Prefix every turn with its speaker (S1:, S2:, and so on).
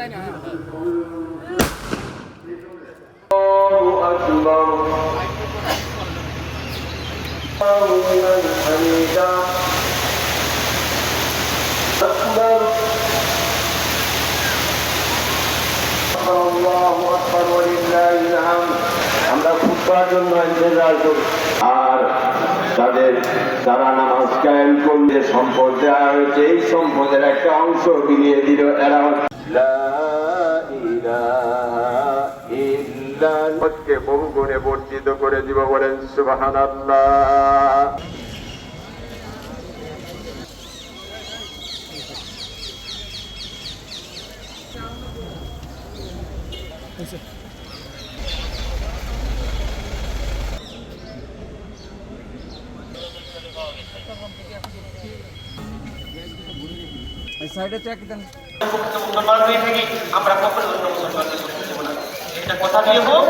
S1: আমরা খুতবার জন্য ইন্তজার করি। আর তাদের যারা নামাজ কায়েম করলে সম্পদ দেওয়া হয়েছে, এই সম্পদের একটা অংশ বিলিয়ে দিল এরা। বহু গুণে বর্ধিত করে দিব, বলেন সুবহানাল্লাহ।
S2: সাইডে চেক দেন।
S3: মুসলমান হয়ে থাকি আমরা কখনো অন্য মুসলমানকে করতে দেব না, এটা কথা দিয়ে হোক।